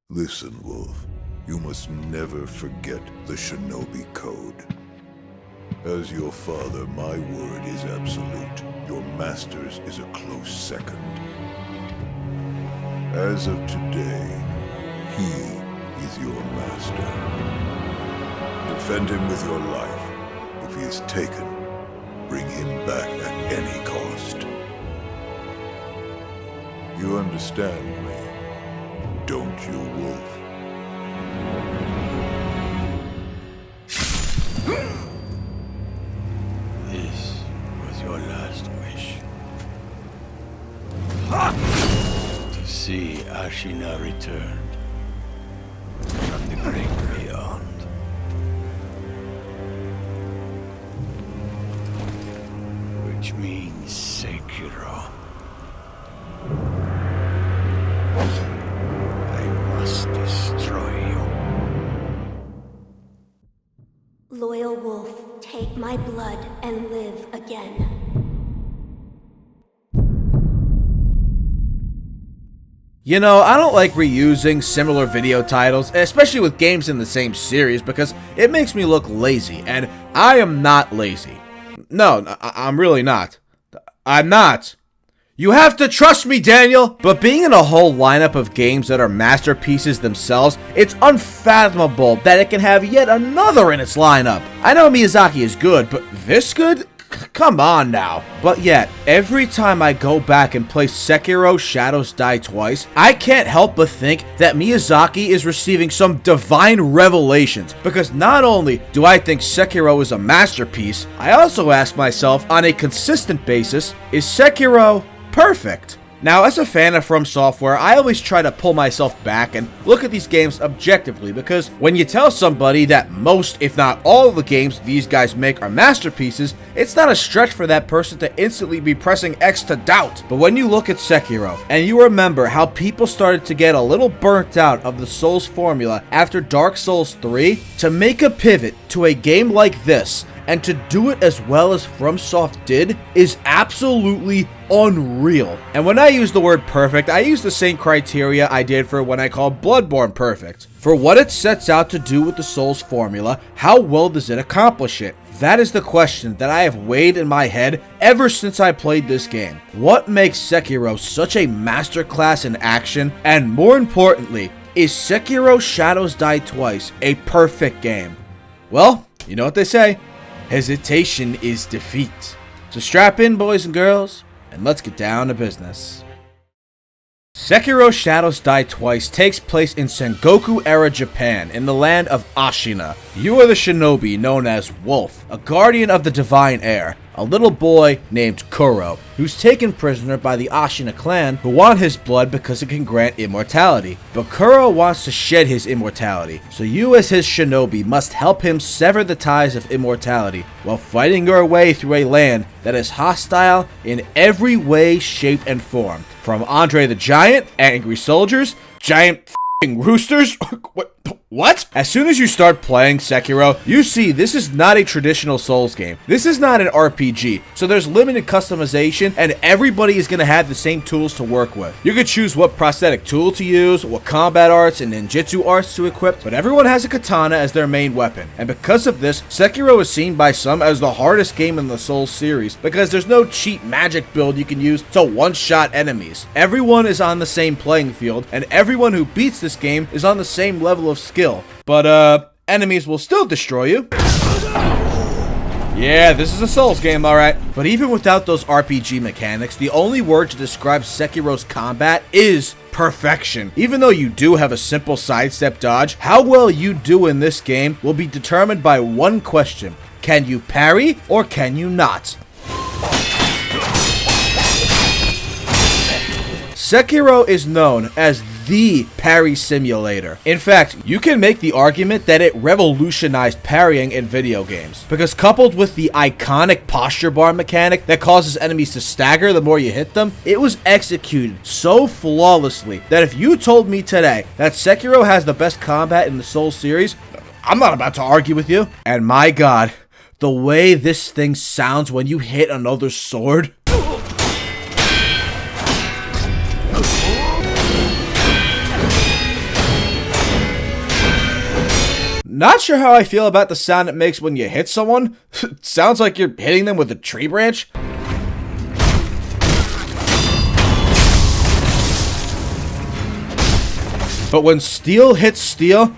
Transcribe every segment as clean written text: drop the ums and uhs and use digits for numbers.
Listen, Wolf. You must never forget the Shinobi Code. As your father, my word is absolute. Your master's is a close second. As of today, he is your master. Defend him with your life. If he is taken, bring him back at any cost. You understand me, don't you, Wolf? This was your last wish. To see Ashina returned from the great beyond. Which means Sekiro. I must destroy you. Loyal wolf, take my blood and live again. You know, I don't like reusing similar video titles, especially with games in the same series, because it makes me look lazy, and I am not lazy. No, I'm really not. I'm not. You have to trust me, Daniel! But being in a whole lineup of games that are masterpieces themselves, it's unfathomable that it can have yet another in its lineup. I know Miyazaki is good, but this good? Come on now. But yet, every time I go back and play Sekiro Shadows Die Twice, I can't help but think that Miyazaki is receiving some divine revelations, because not only do I think Sekiro is a masterpiece, I also ask myself on a consistent basis, is Sekiro perfect? Now, as a fan of From Software, I always try to pull myself back and look at these games objectively, because when you tell somebody that most, if not all of the games these guys make are masterpieces, it's not a stretch for that person to instantly be pressing X to doubt. But when you look at Sekiro, and you remember how people started to get a little burnt out of the Souls formula after Dark Souls 3, to make a pivot to a game like this, and to do it as well as FromSoft did, is absolutely unreal. And when I use the word perfect, I use the same criteria I did for when I called Bloodborne perfect. For what it sets out to do with the Souls formula, how well does it accomplish it? That is the question that I have weighed in my head ever since I played this game. What makes Sekiro such a masterclass in action? And more importantly, is Sekiro Shadows Die Twice a perfect game? Well, you know what they say. Hesitation is defeat. So strap in, boys and girls, and let's get down to business. Sekiro Shadows Die Twice takes place in Sengoku-era Japan, in the land of Ashina. You are the shinobi known as Wolf, a guardian of the divine air, a little boy named Kuro, who's taken prisoner by the Ashina clan, who want his blood because it can grant immortality. But Kuro wants to shed his immortality, so you as his shinobi must help him sever the ties of immortality, while fighting your way through a land that is hostile in every way, shape, and form. From Andre the Giant, angry soldiers, giant f***ing roosters. What? As soon as you start playing Sekiro, you see this is not a traditional Souls game. This is not an RPG, so there's limited customization, and everybody is going to have the same tools to work with. You can choose what prosthetic tool to use, what combat arts and ninjutsu arts to equip, but everyone has a katana as their main weapon. And because of this, Sekiro is seen by some as the hardest game in the Souls series, because there's no cheap magic build you can use to one-shot enemies. Everyone is on the same playing field, and everyone who beats this game is on the same level of skill. But, enemies will still destroy you. Yeah, this is a Souls game, alright. But even without those RPG mechanics, the only word to describe Sekiro's combat is perfection. Even though you do have a simple sidestep dodge, how well you do in this game will be determined by one question. Can you parry, or can you not? Sekiro is known as the parry simulator. In fact, you can make the argument that it revolutionized parrying in video games, because coupled with the iconic posture bar mechanic that causes enemies to stagger the more you hit them, it was executed so flawlessly that if you told me today that Sekiro has the best combat in the Souls series, I'm not about to argue with you. And my god, the way this thing sounds when you hit another sword. Not sure how I feel about the sound it makes when you hit someone. Sounds like you're hitting them with a tree branch. But when steel hits steel,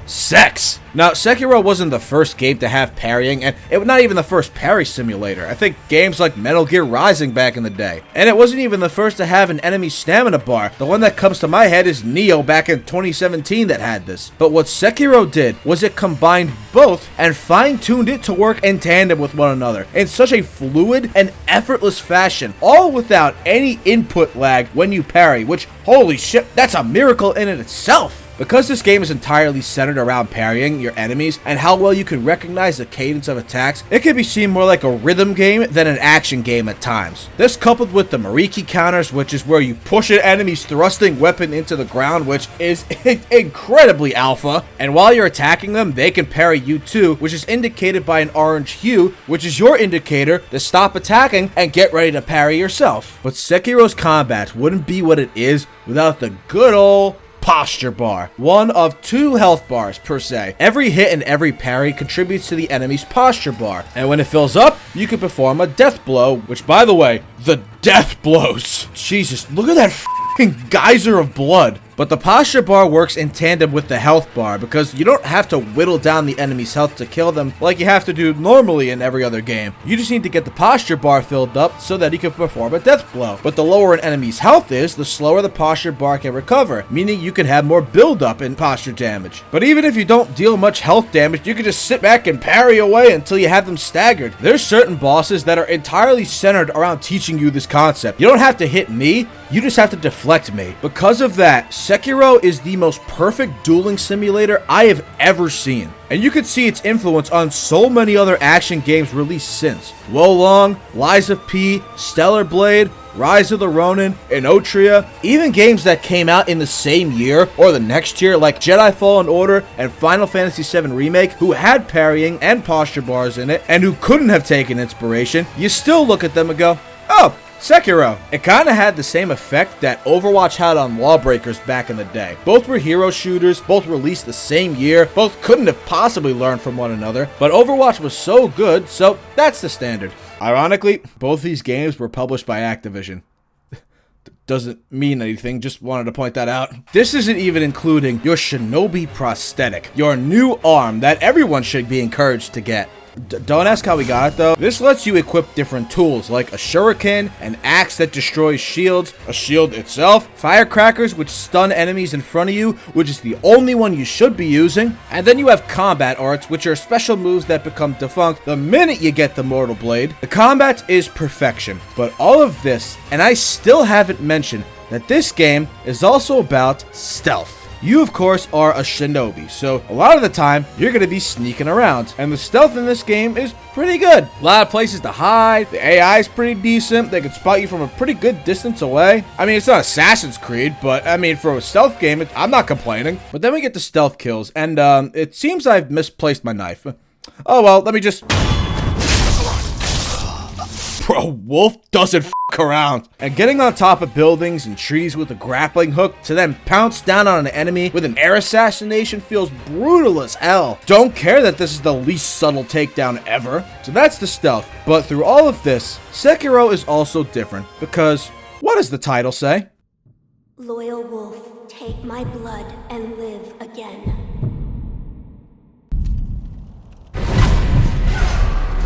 sex! Now, Sekiro wasn't the first game to have parrying, and it was not even the first parry simulator. I think games like Metal Gear Rising back in the day. And it wasn't even the first to have an enemy stamina bar. The one that comes to my head is Neo back in 2017 that had this. But what Sekiro did was it combined both and fine-tuned it to work in tandem with one another in such a fluid and effortless fashion, all without any input lag when you parry, which, holy shit, that's a miracle in it itself. Because this game is entirely centered around parrying your enemies and how well you can recognize the cadence of attacks, it can be seen more like a rhythm game than an action game at times. This coupled with the Mariki counters, which is where you push an enemy's thrusting weapon into the ground, which is incredibly alpha, and while you're attacking them, they can parry you too, which is indicated by an orange hue, which is your indicator to stop attacking and get ready to parry yourself. But Sekiro's combat wouldn't be what it is without the good old posture bar, one of 2 health bars per se. Every hit and every parry contributes to the enemy's posture bar, and when it fills up, you can perform a death blow, which, by the way, the death blows. Jesus, look at that f***ing geyser of blood. But the posture bar works in tandem with the health bar because you don't have to whittle down the enemy's health to kill them like you have to do normally in every other game. You just need to get the posture bar filled up so that you can perform a death blow. But the lower an enemy's health is, the slower the posture bar can recover, meaning you can have more build-up in posture damage. But even if you don't deal much health damage, you can just sit back and parry away until you have them staggered. There's certain bosses that are entirely centered around teaching you this concept. You don't have to hit me, you just have to deflect me. Because of that, Sekiro is the most perfect dueling simulator I have ever seen. And you can see its influence on so many other action games released since. Wolong, Lies of P, Stellar Blade, Rise of the Ronin, Inotria, even games that came out in the same year or the next year like Jedi Fallen Order and Final Fantasy VII Remake, who had parrying and posture bars in it and who couldn't have taken inspiration, you still look at them and go, oh, Sekiro. It kinda had the same effect that Overwatch had on Lawbreakers back in the day. Both were hero shooters, both released the same year, both couldn't have possibly learned from one another, but Overwatch was so good, so that's the standard. Ironically, both these games were published by Activision. Doesn't mean anything, just wanted to point that out. This isn't even including your Shinobi prosthetic, your new arm that everyone should be encouraged to get. Don't ask how we got it though. This lets you equip different tools like a shuriken, an axe that destroys shields, a shield itself, firecrackers which stun enemies in front of you, which is the only one you should be using, and then you have combat arts, which are special moves that become defunct the minute you get the Mortal Blade. The combat is perfection, but all of this, and I still haven't mentioned that this game is also about stealth. You, of course, are a shinobi, so a lot of the time, you're going to be sneaking around, and the stealth in this game is pretty good. A lot of places to hide, the AI is pretty decent, they can spot you from a pretty good distance away. I mean, it's not Assassin's Creed, but I mean, for a stealth game, I'm not complaining. But then we get to stealth kills, and it seems I've misplaced my knife. Oh well, let me just... Bro, Wolf doesn't f*** around. And getting on top of buildings and trees with a grappling hook to then pounce down on an enemy with an air assassination feels brutal as hell. Don't care that this is the least subtle takedown ever. So that's the stealth. But through all of this, Sekiro is also different because what does the title say? Loyal wolf, take my blood and live again.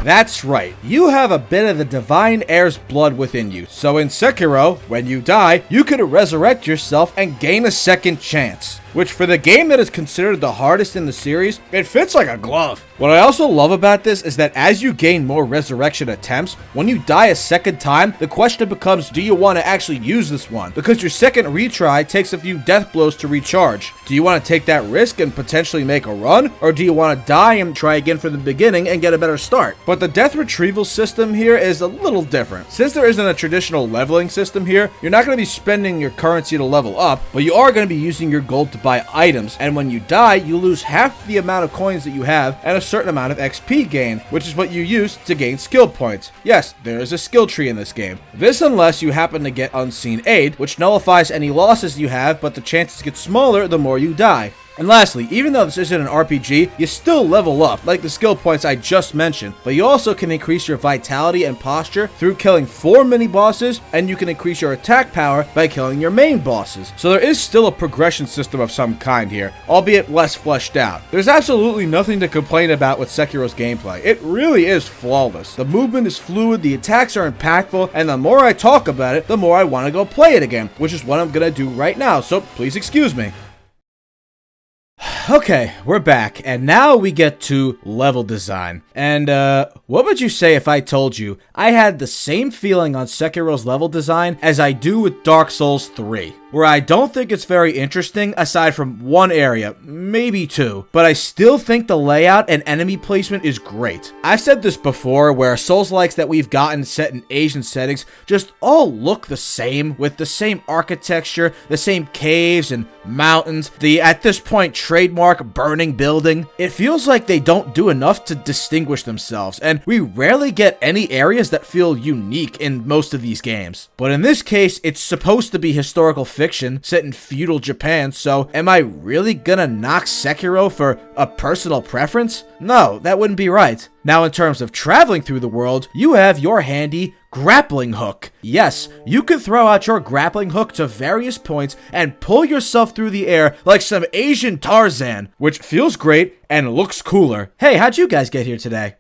That's right, you have a bit of the divine heir's blood within you. So in Sekiro, when you die, you can resurrect yourself and gain a second chance. Which for the game that is considered the hardest in the series, it fits like a glove. What I also love about this is that as you gain more resurrection attempts, when you die a second time, the question becomes, do you want to actually use this one? Because your second retry takes a few death blows to recharge. Do you want to take that risk and potentially make a run? Or do you want to die and try again from the beginning and get a better start? But the death retrieval system here is a little different. Since there isn't a traditional leveling system here, you're not going to be spending your currency to level up, but you are going to be using your gold to buy items, and when you die, you lose half the amount of coins that you have and a certain amount of XP gain, which is what you use to gain skill points. Yes, there is a skill tree in this game. This unless you happen to get Unseen Aid, which nullifies any losses you have, but the chances get smaller the more you die. And lastly, even though this isn't an RPG, you still level up, like the skill points I just mentioned, but you also can increase your vitality and posture through killing 4 mini-bosses, and you can increase your attack power by killing your main bosses. So there is still a progression system of some kind here, albeit less fleshed out. There's absolutely nothing to complain about with Sekiro's gameplay. It really is flawless. The movement is fluid, the attacks are impactful, and the more I talk about it, the more I want to go play it again, which is what I'm gonna do right now, so please excuse me. Okay, we're back, and now we get to level design. And, what would you say if I told you I had the same feeling on Sekiro's level design as I do with Dark Souls 3? Where I don't think it's very interesting aside from one area, maybe two, but I still think the layout and enemy placement is great. I've said this before, where soulslikes that we've gotten set in Asian settings just all look the same, with the same architecture, the same caves and mountains, the, at this point, trademark burning building. It feels like they don't do enough to distinguish themselves, and we rarely get any areas that feel unique in most of these games. But in this case, it's supposed to be historical fiction set in feudal Japan, so am I really gonna knock Sekiro for a personal preference? No, that wouldn't be right. Now, in terms of traveling through the world, you have your handy grappling hook. Yes, you can throw out your grappling hook to various points and pull yourself through the air like some Asian Tarzan, which feels great and looks cooler. Hey, how'd you guys get here today?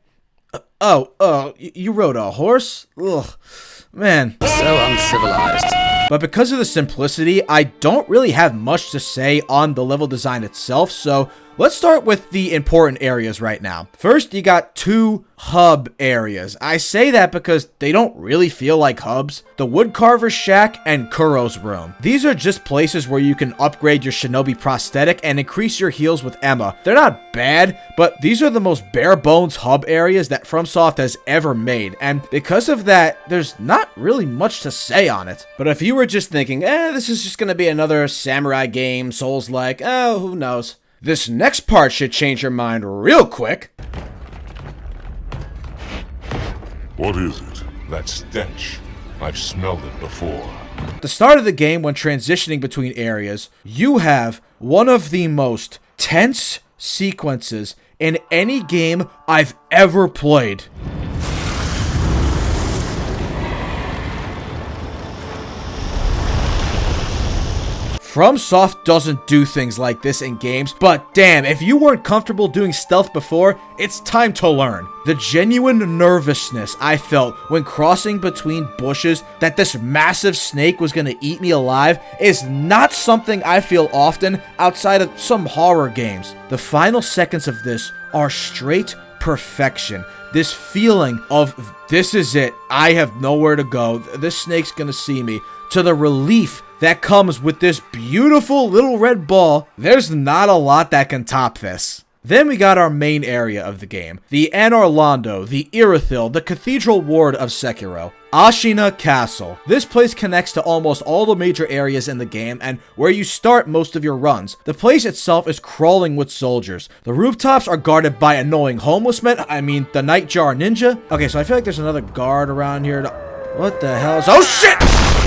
You rode a horse? Ugh, man. So uncivilized. But because of the simplicity, I don't really have much to say on the level design itself, so let's start with the important areas right now. First, you got 2 hub areas. I say that because they don't really feel like hubs. The Woodcarver's Shack and Kuro's Room. These are just places where you can upgrade your shinobi prosthetic and increase your heals with Emma. They're not bad, but these are the most bare bones hub areas that FromSoft has ever made, and because of that, there's not really much to say on it. But if you were just thinking, this is just gonna be another samurai game, Souls-like, who knows? This next part should change your mind real quick. What is it? That stench. I've smelled it before. At the start of the game, when transitioning between areas, you have one of the most tense sequences in any game I've ever played. FromSoft doesn't do things like this in games, but damn, if you weren't comfortable doing stealth before, it's time to learn. The genuine nervousness I felt when crossing between bushes that this massive snake was gonna eat me alive is not something I feel often outside of some horror games. The final seconds of this are straight perfection. This feeling of, this is it, I have nowhere to go, this snake's gonna see me, to the relief that comes with this beautiful little red ball. There's not a lot that can top this. Then we got our main area of the game, the Anor Londo, the Irithyll, the Cathedral Ward of Sekiro. Ashina Castle. This place connects to almost all the major areas in the game and where you start most of your runs. The place itself is crawling with soldiers. The rooftops are guarded by annoying homeless men, the Nightjar Ninja. Okay, so I feel like there's another guard around here. What the hell is— oh shit!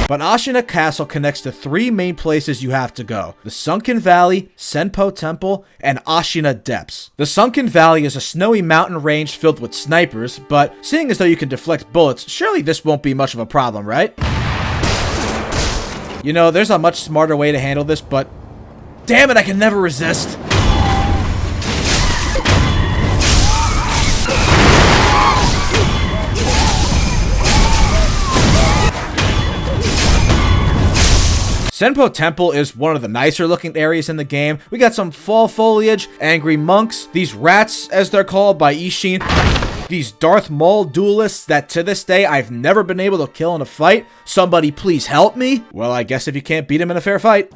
But Ashina Castle connects to 3 main places you have to go: the Sunken Valley, Senpo Temple, and Ashina Depths. The Sunken Valley is a snowy mountain range filled with snipers, but seeing as though you can deflect bullets, surely this won't be much of a problem, right? You know, there's a much smarter way to handle this, but damn it, I can never resist. Senpo Temple is one of the nicer looking areas in the game. We got some fall foliage, angry monks, these rats as they're called by Ishin, these Darth Maul duelists that to this day I've never been able to kill in a fight. Somebody please help me. Well, I guess if you can't beat him in a fair fight.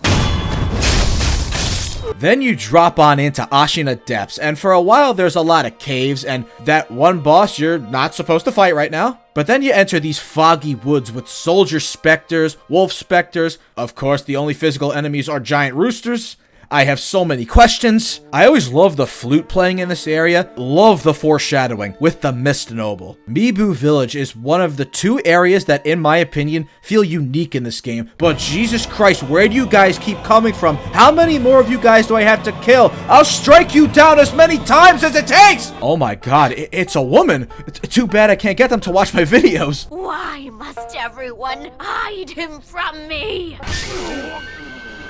Then you drop on into Ashina Depths, and for a while there's a lot of caves and that one boss you're not supposed to fight right now. But then you enter these foggy woods with soldier specters, wolf specters. Of course, the only physical enemies are giant roosters. I have so many questions. I always love the flute playing in this area. Love the foreshadowing with the Mist Noble. Mibu Village is one of the 2 areas that, in my opinion, feel unique in this game. But Jesus Christ, where do you guys keep coming from? How many more of you guys do I have to kill? I'll strike you down as many times as it takes! Oh my god, it's a woman. Too bad I can't get them to watch my videos. Why must everyone hide him from me?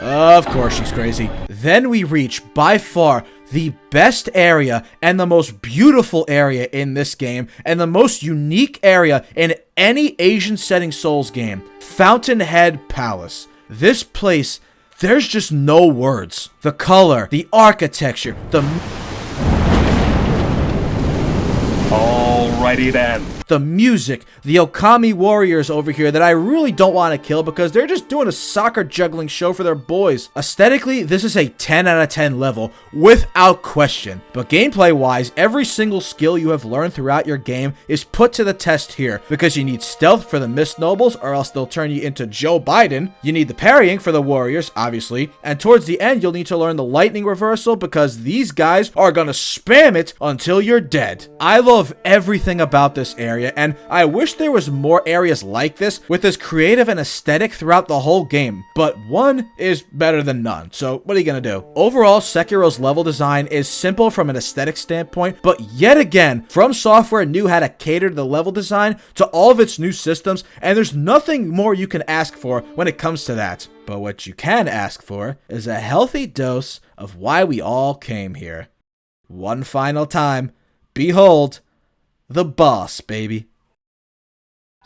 Of course she's crazy. Then we reach, by far, the best area and the most beautiful area in this game, and the most unique area in any Asian setting Souls game. Fountainhead Palace. This place, there's just no words. The color, the architecture, Alrighty then. the music, the Okami warriors over here that I really don't want to kill because they're just doing a soccer juggling show for their boys. Aesthetically, this is a 10 out of 10 level, without question. But gameplay-wise, every single skill you have learned throughout your game is put to the test here, because you need stealth for the Mist Nobles, or else they'll turn you into Joe Biden. You need the parrying for the warriors, obviously. And towards the end, you'll need to learn the lightning reversal, because these guys are gonna spam it until you're dead. I love everything about this area, and I wish there was more areas like this with this creative and aesthetic throughout the whole game, but one is better than none, so what are you gonna do? Overall, Sekiro's level design is simple from an aesthetic standpoint, but yet again, From Software knew how to cater the level design to all of its new systems, and there's nothing more you can ask for when it comes to that. But what you can ask for is a healthy dose of why we all came here. One final time, behold, the boss, baby.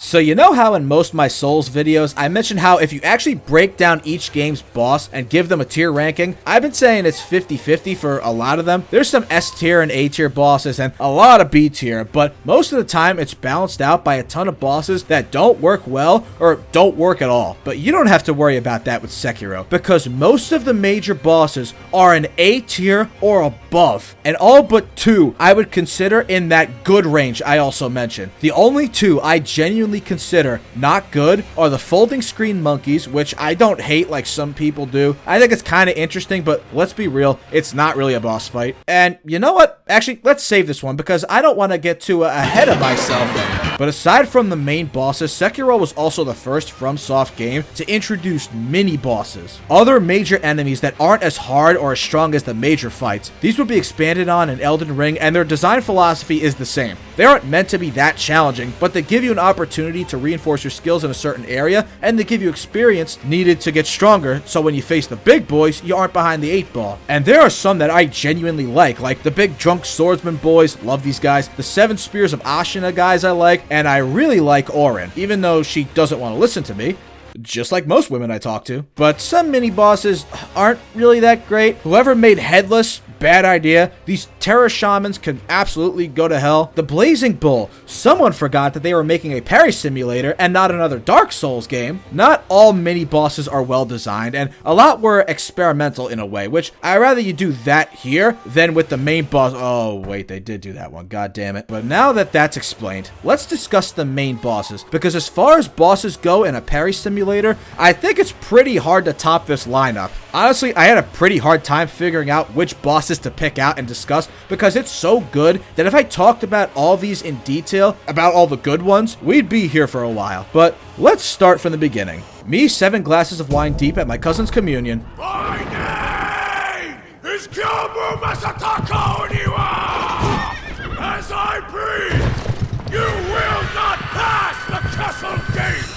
So you know how in most of my Souls videos, I mentioned how if you actually break down each game's boss and give them a tier ranking, I've been saying it's 50-50 for a lot of them. There's some S tier and A tier bosses and a lot of B tier, but most of the time it's balanced out by a ton of bosses that don't work well or don't work at all. But you don't have to worry about that with Sekiro, because most of the major bosses are an A tier or above, and all but 2 I would consider in that good range I also mentioned. The only 2 I genuinely consider not good are the folding screen monkeys, which I don't hate like some people do. I think it's kind of interesting, but let's be real, it's not really a boss fight. And you know what? Actually, let's save this one because I don't want to get too ahead of myself. But aside from the main bosses, Sekiro was also the first FromSoft game to introduce mini bosses. Other major enemies that aren't as hard or as strong as the major fights. These would be expanded on in Elden Ring, and their design philosophy is the same. They aren't meant to be that challenging, but they give you an opportunity to reinforce your skills in a certain area, and they give you experience needed to get stronger, so when you face the big boys, you aren't behind the 8 ball. And there are some that I genuinely like the big drunk swordsman boys, love these guys, the 7 Spears of Ashina guys I like, and I really like Orin, even though she doesn't want to listen to me. Just like most women I talk to. But some mini-bosses aren't really that great. Whoever made Headless, bad idea. These Terror Shamans can absolutely go to hell. The Blazing Bull, someone forgot that they were making a parry simulator and not another Dark Souls game. Not all mini-bosses are well designed, and a lot were experimental in a way, which I'd rather you do that here than with the main boss. Oh, wait, they did do that one. God damn it. But now that that's explained, let's discuss the main bosses, because as far as bosses go in a parry simulator, I think it's pretty hard to top this lineup. Honestly, I had a pretty hard time figuring out which bosses to pick out and discuss, because it's so good that if I talked about all these in detail, about all the good ones, we'd be here for a while. But let's start from the beginning. Me 7 glasses of wine deep at my cousin's communion. My name is Kyobu Masataka Oniwa! As I breathe, you will not pass the castle gate!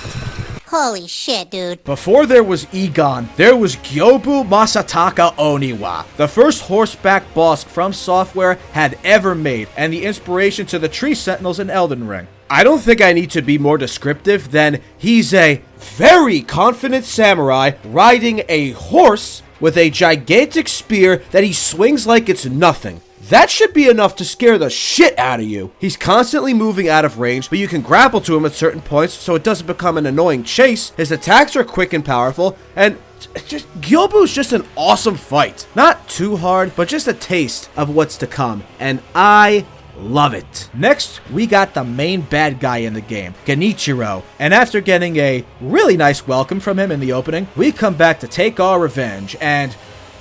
Holy shit, dude. Before there was Egon, there was Gyobu Masataka Oniwa, the first horseback boss From Software had ever made, and the inspiration to the Tree Sentinels in Elden Ring. I don't think I need to be more descriptive than he's a very confident samurai riding a horse with a gigantic spear that he swings like it's nothing. That should be enough to scare the shit out of you. He's constantly moving out of range, but you can grapple to him at certain points so it doesn't become an annoying chase. His attacks are quick and powerful, and Gyobu's just an awesome fight. Not too hard, but just a taste of what's to come, and I love it. Next, we got the main bad guy in the game, Genichiro, and after getting a really nice welcome from him in the opening, we come back to take our revenge, and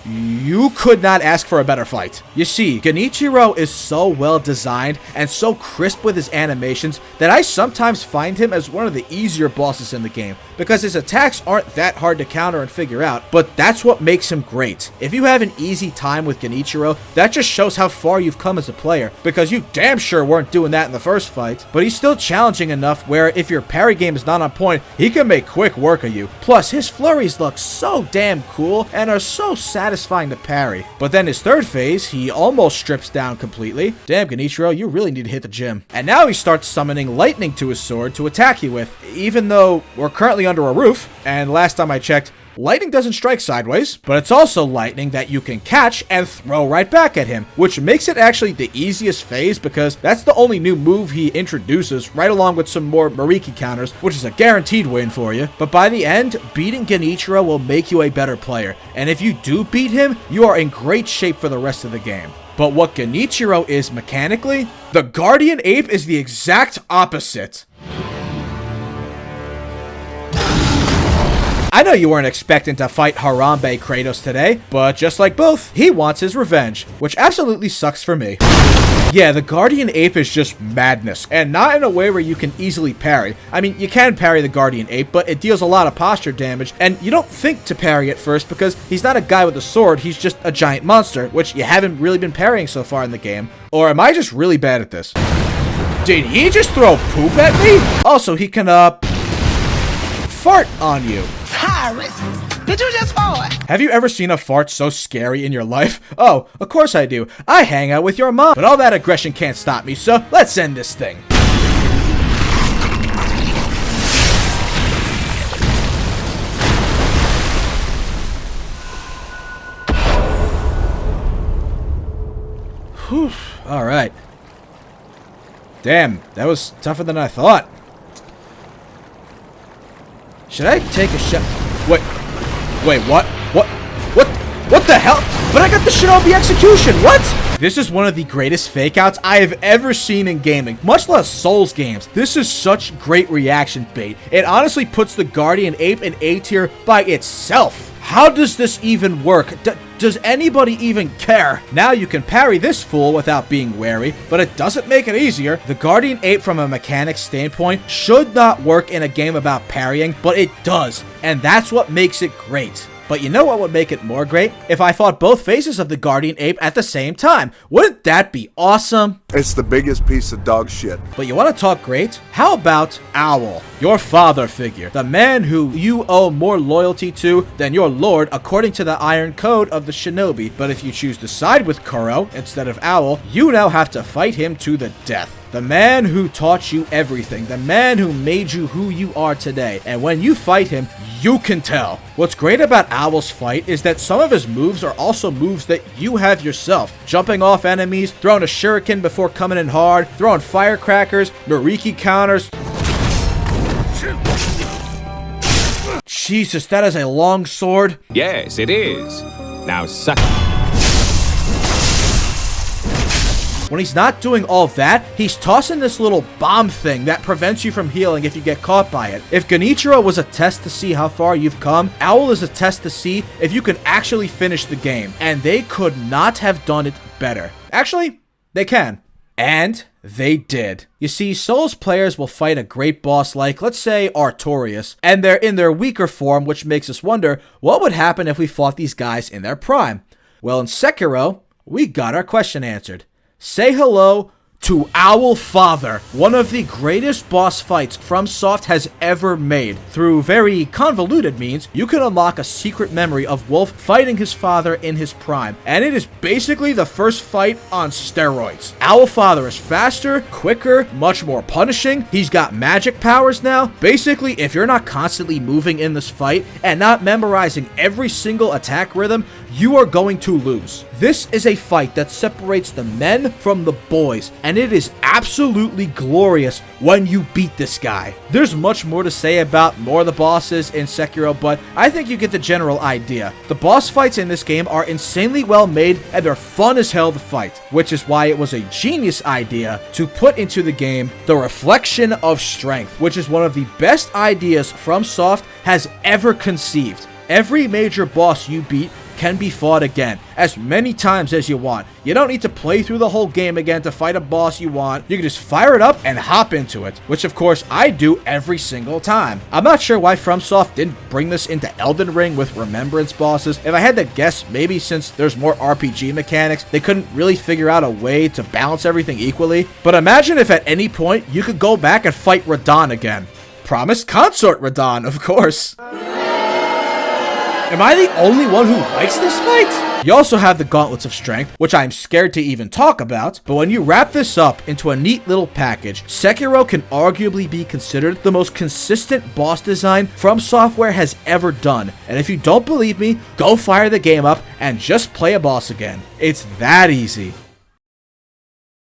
you could not ask for a better fight. You see, Genichiro is so well designed and so crisp with his animations that I sometimes find him as one of the easier bosses in the game, because his attacks aren't that hard to counter and figure out, but that's what makes him great. If you have an easy time with Genichiro, that just shows how far you've come as a player, because you damn sure weren't doing that in the first fight. But he's still challenging enough where if your parry game is not on point, he can make quick work of you. Plus, his flurries look so damn cool and are so satisfying to parry. But then his third phase, he almost strips down completely. Damn, Genichiro, you really need to hit the gym. And now he starts summoning lightning to his sword to attack you with, even though we're currently under a roof, and last time I checked, lightning doesn't strike sideways, but it's also lightning that you can catch and throw right back at him, which makes it actually the easiest phase because that's the only new move he introduces, right along with some more Mariki counters, which is a guaranteed win for you. But by the end, beating Genichiro will make you a better player, and if you do beat him, you are in great shape for the rest of the game. But what Genichiro is mechanically, the Guardian Ape is the exact opposite. I know you weren't expecting to fight Harambe Kratos today, but just like both, he wants his revenge, which absolutely sucks for me. Yeah, the Guardian Ape is just madness, and not in a way where you can easily parry. I mean, you can parry the Guardian Ape, but it deals a lot of posture damage, and you don't think to parry it first because he's not a guy with a sword, he's just a giant monster, which you haven't really been parrying so far in the game. Or am I just really bad at this? Did he just throw poop at me? Also, he can, fart on you. Tyrus, did you just fart? Have you ever seen a fart so scary in your life? Oh, of course I do. I hang out with your mom. But all that aggression can't stop me, so let's end this thing. Whew. Alright. Damn, that was tougher than I thought. Should I take a shot? Wait, what? What the hell? But I got the Shinobi Execution, what? This is one of the greatest fake outs I have ever seen in gaming, much less Souls games. This is such great reaction bait. It honestly puts the Guardian Ape in A tier by itself. How does this even work? Does anybody even care? Now you can parry this fool without being wary, but it doesn't make it easier. The Guardian Ape from a mechanics standpoint should not work in a game about parrying, but it does, and that's what makes it great. But you know what would make it more great? If I fought both faces of the Guardian Ape at the same time. Wouldn't that be awesome? It's the biggest piece of dog shit. But you want to talk great? How about Owl, your father figure? The man who you owe more loyalty to than your lord according to the Iron Code of the Shinobi. But if you choose to side with Kuro instead of Owl, you now have to fight him to the death. The man who taught you everything, the man who made you who you are today, and when you fight him, you can tell. What's great about Owl's fight is that some of his moves are also moves that you have yourself. Jumping off enemies, throwing a shuriken before coming in hard, throwing firecrackers, Mariki counters. Jesus, that is a long sword. Yes, it is. Now suck. When he's not doing all that, he's tossing this little bomb thing that prevents you from healing if you get caught by it. If Genichiro was a test to see how far you've come, Owl is a test to see if you can actually finish the game. And they could not have done it better. Actually, they can. And they did. You see, Souls players will fight a great boss like, let's say, Artorias, and they're in their weaker form, which makes us wonder, what would happen if we fought these guys in their prime? Well, in Sekiro, we got our question answered. Say hello to Owl Father, one of the greatest boss fights FromSoft has ever made. Through very convoluted means, you can unlock a secret memory of Wolf fighting his father in his prime, and it is basically the first fight on steroids. Owl Father is faster, quicker, much more punishing. He's got magic powers now. Basically, if you're not constantly moving in this fight and not memorizing every single attack rhythm, you are going to lose. This is a fight that separates the men from the boys, and it is absolutely glorious when you beat this guy. There's much more to say about more of the bosses in Sekiro, but I think you get the general idea. The boss fights in this game are insanely well made, and they're fun as hell to fight, which is why it was a genius idea to put into the game the Reflection of Strength, which is one of the best ideas FromSoft has ever conceived. Every major boss you beat can be fought again, as many times as you want. You don't need to play through the whole game again to fight a boss you want. You can just fire it up and hop into it, which of course I do every single time. I'm not sure why FromSoft didn't bring this into Elden Ring with Remembrance bosses. If I had to guess, maybe since there's more RPG mechanics, they couldn't really figure out a way to balance everything equally. But imagine if at any point you could go back and fight Radahn again. Promised consort Radahn, of course. Am I the only one who likes this fight? You also have the Gauntlets of Strength, which I'm scared to even talk about, but when you wrap this up into a neat little package, Sekiro can arguably be considered the most consistent boss design FromSoftware has ever done. And if you don't believe me, go fire the game up and just play a boss again. It's that easy.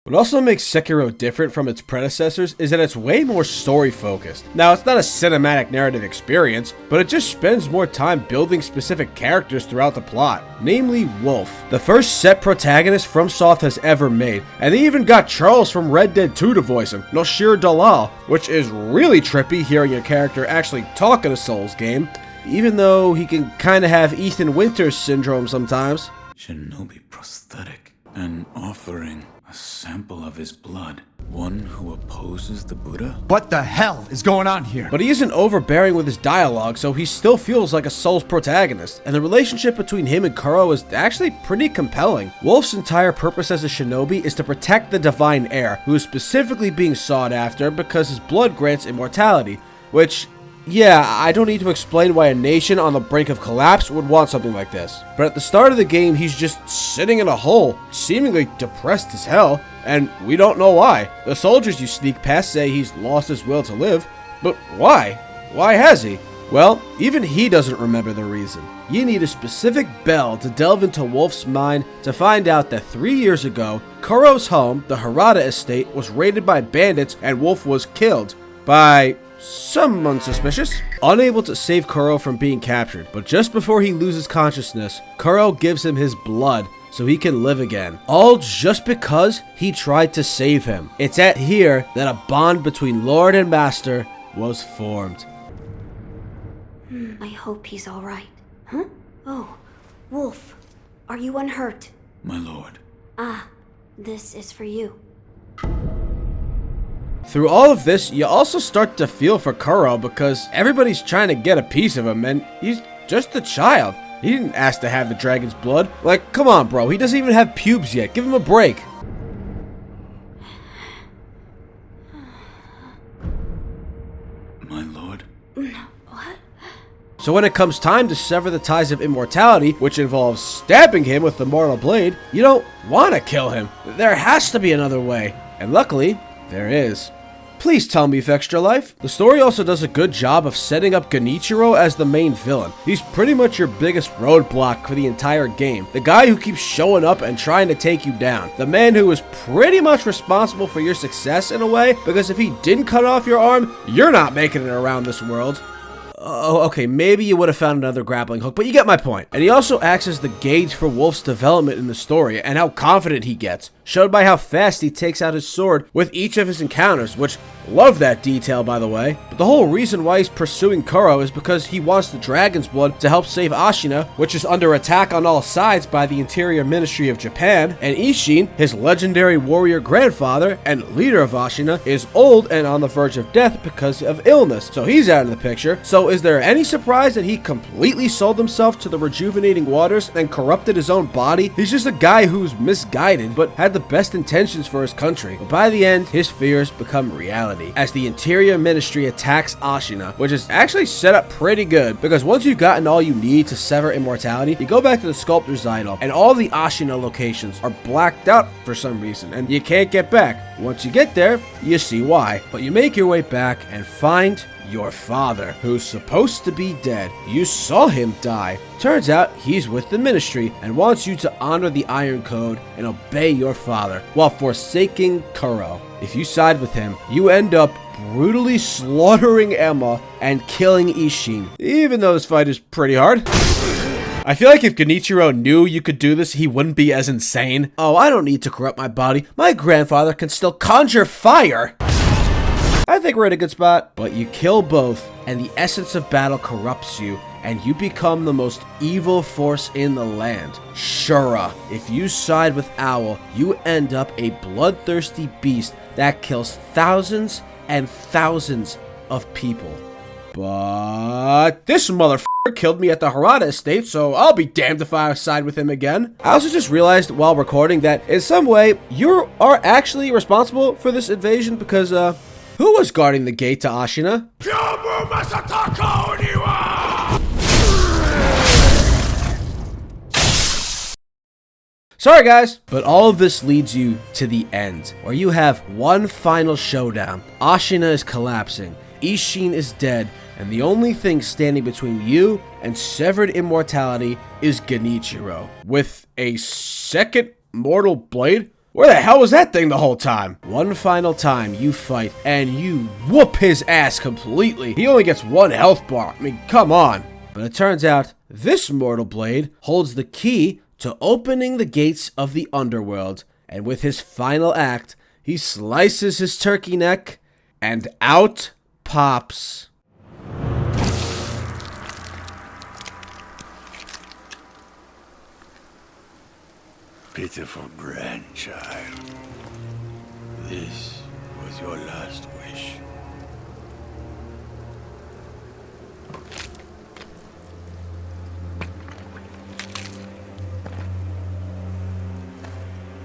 What also makes Sekiro different from its predecessors is that it's way more story-focused. Now, it's not a cinematic narrative experience, but it just spends more time building specific characters throughout the plot, namely Wolf, the first set protagonist FromSoft has ever made, and they even got Charles from Red Dead 2 to voice him, Noshir Dalal, which is really trippy hearing a character actually talk in a Souls game, even though he can kinda have Ethan Winters syndrome sometimes. Shinobi prosthetic, an offering. A sample of his blood. One who opposes the Buddha? What the hell is going on here? But he isn't overbearing with his dialogue, so he still feels like a Souls protagonist, and the relationship between him and Kuro is actually pretty compelling. Wolf's entire purpose as a shinobi is to protect the Divine Heir, who is specifically being sought after because his blood grants immortality, which, yeah, I don't need to explain why a nation on the brink of collapse would want something like this. But at the start of the game, he's just sitting in a hole, seemingly depressed as hell, and we don't know why. The soldiers you sneak past say he's lost his will to live, but why? Why has he? Well, even he doesn't remember the reason. You need a specific bell to delve into Wolf's mind to find out that 3 years ago, Kuro's home, the Harada estate, was raided by bandits and Wolf was killed by someone suspicious. Unable to save Kuro from being captured, but just before he loses consciousness, Kuro gives him his blood so he can live again. All just because he tried to save him. It's at here that a bond between Lord and Master was formed. I hope he's alright. Huh? Oh, Wolf, are you unhurt? My lord. Ah, this is for you. Through all of this, you also start to feel for Kuro because everybody's trying to get a piece of him and he's just a child. He didn't ask to have the dragon's blood. Like, come on, bro. He doesn't even have pubes yet. Give him a break. My lord. What? So when it comes time to sever the ties of immortality, which involves stabbing him with the mortal blade, you don't want to kill him. There has to be another way. And luckily, there is. Please tell me, Extra Life. The story also does a good job of setting up Genichiro as the main villain. He's pretty much your biggest roadblock for the entire game. The guy who keeps showing up and trying to take you down. The man who is pretty much responsible for your success in a way, because if he didn't cut off your arm, you're not making it around this world. Oh, okay, maybe you would have found another grappling hook, but you get my point. And he also acts as the gauge for Wolf's development in the story and how confident he gets, showed by how fast he takes out his sword with each of his encounters, which, love that detail by the way. But the whole reason why he's pursuing Kuro is because he wants the dragon's blood to help save Ashina, which is under attack on all sides by the Interior Ministry of Japan, and Ishin, his legendary warrior grandfather and leader of Ashina, is old and on the verge of death because of illness, so he's out of the picture. So is there any surprise that he completely sold himself to the rejuvenating waters and corrupted his own body? He's just a guy who's misguided, but had the best intentions for his country. But by the end, his fears become reality as the Interior Ministry attacks Ashina, which is actually set up pretty good, because once you've gotten all you need to sever immortality, you go back to the Sculptor's Idol, and all the Ashina locations are blacked out for some reason, and you can't get back. Once you get there, you see why. But you make your way back and find your father, who's supposed to be dead. You saw him die. Turns out he's with the ministry and wants you to honor the Iron Code and obey your father while forsaking Kuro. If you side with him, you end up brutally slaughtering Emma and killing Ishin, even though this fight is pretty hard. I feel like if Genichiro knew you could do this, he wouldn't be as insane. Oh, I don't need to corrupt my body. My grandfather can still conjure fire. I think we're in a good spot. But you kill both, and the essence of battle corrupts you, and you become the most evil force in the land. Shura, if you side with Owl, you end up a bloodthirsty beast that kills thousands and thousands of people. But this motherfucker killed me at the Harada estate, so I'll be damned if I side with him again. I also just realized while recording that in some way you are actually responsible for this invasion, because who was guarding the gate to Ashina? Sorry guys, but all of this leads you to the end, where you have one final showdown. Ashina is collapsing, Isshin is dead, and the only thing standing between you and severed immortality is Genichiro, with a second mortal blade? Where the hell was that thing the whole time? One final time you fight, and you whoop his ass completely. He only gets one health bar. I mean, come on. But it turns out, this mortal blade holds the key to opening the gates of the underworld, and with his final act, he slices his turkey neck, and out pops. Pitiful grandchild. This was your last wish.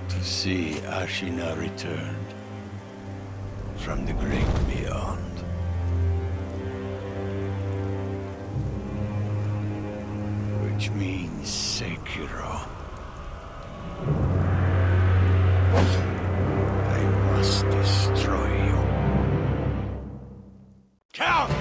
To see Ashina returned from the great beyond. Which means Sekiro. I must destroy you. Count!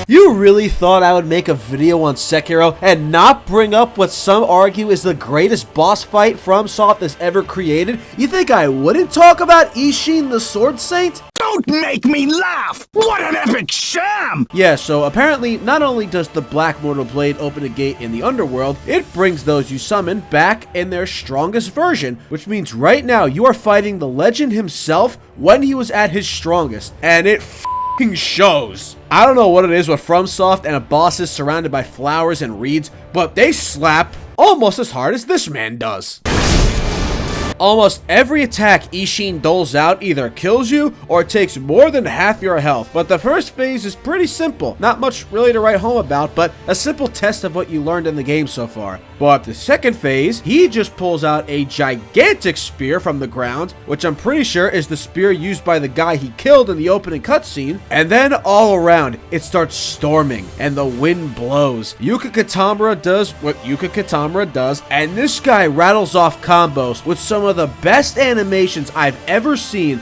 You really thought I would make a video on Sekiro and not bring up what some argue is the greatest boss fight FromSoft has ever created? You think I wouldn't talk about Isshin the Sword Saint? Don't make me laugh! What an epic sham! Yeah, so apparently not only does the Black Mortal Blade open a gate in the underworld, it brings those you summon back in their strongest version, which means right now you are fighting the legend himself when he was at his strongest, and it f***ing shows. I don't know what it is with FromSoft and bosses surrounded by flowers and reeds, but they slap almost as hard as this man does. Almost every attack Isshin doles out either kills you or takes more than half your health, but the first phase is pretty simple. Not much really to write home about, but a simple test of what you learned in the game so far. But the second phase, he just pulls out a gigantic spear from the ground, which I'm pretty sure is the spear used by the guy he killed in the opening cutscene, and then all around, it starts storming, and the wind blows. Yuka Kitamura does what Yuka Kitamura does, and this guy rattles off combos with some of the best animations I've ever seen.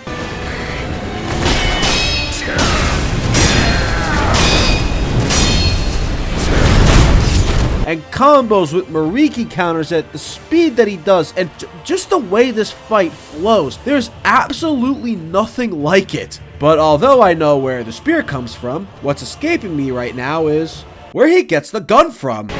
And combos with Mariki counters at the speed that he does, and just the way this fight flows, there's absolutely nothing like it. But although I know where the spear comes from, what's escaping me right now is where he gets the gun from.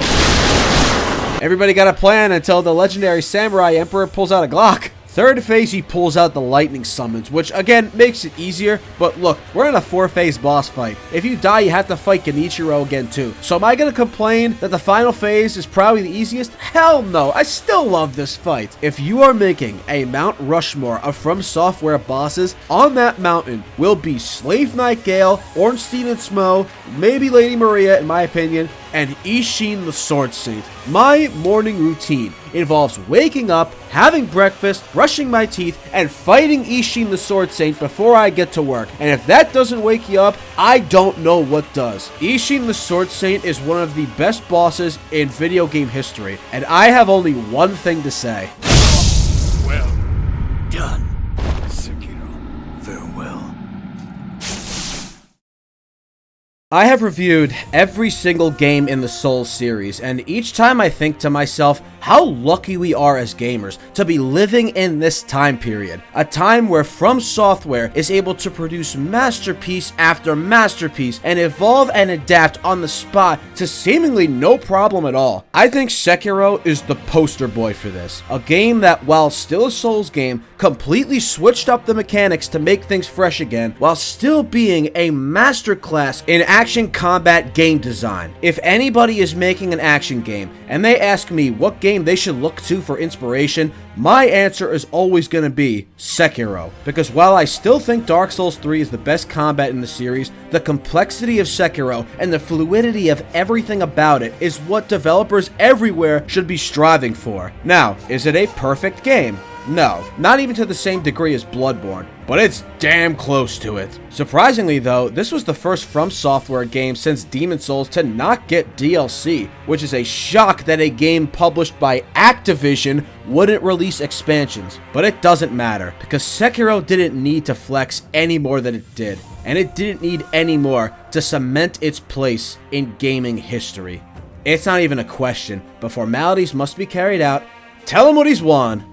Everybody got a plan until the legendary Samurai Emperor pulls out a Glock. Third phase, he pulls out the lightning summons, which again makes it easier, but look, we're in a 4-phase boss fight. If you die, you have to fight Genichiro again too. So am I gonna complain that the final phase is probably the easiest? Hell no, I still love this fight. If you are making a Mount Rushmore of From Software bosses, on that mountain will be Slave Knight Gale, Ornstein and Smo, maybe Lady Maria in my opinion, and Isshin the Sword Saint. My morning routine involves waking up, having breakfast, brushing my teeth, and fighting Isshin the Sword Saint before I get to work. And if that doesn't wake you up, I don't know what does. Isshin the Sword Saint is one of the best bosses in video game history, and I have only one thing to say. Well done, Sekiro. Farewell. I have reviewed every single game in the Souls series, and each time I think to myself, how lucky we are as gamers to be living in this time period. A time where From Software is able to produce masterpiece after masterpiece and evolve and adapt on the spot to seemingly no problem at all. I think Sekiro is the poster boy for this. A game that, while still a Souls game, completely switched up the mechanics to make things fresh again, while still being a masterclass in action combat game design. If anybody is making an action game and they ask me what game they should look to for inspiration, my answer is always going to be Sekiro. Because while I still think Dark Souls 3 is the best combat in the series, the complexity of Sekiro and the fluidity of everything about it is what developers everywhere should be striving for. Now, is it a perfect game? No, not even to the same degree as Bloodborne, but it's damn close to it. Surprisingly though, this was the first From Software game since Demon's Souls to not get DLC, which is a shock that a game published by Activision wouldn't release expansions. But it doesn't matter, because Sekiro didn't need to flex any more than it did, and it didn't need any more to cement its place in gaming history. It's not even a question, but formalities must be carried out. Tell him what he's won.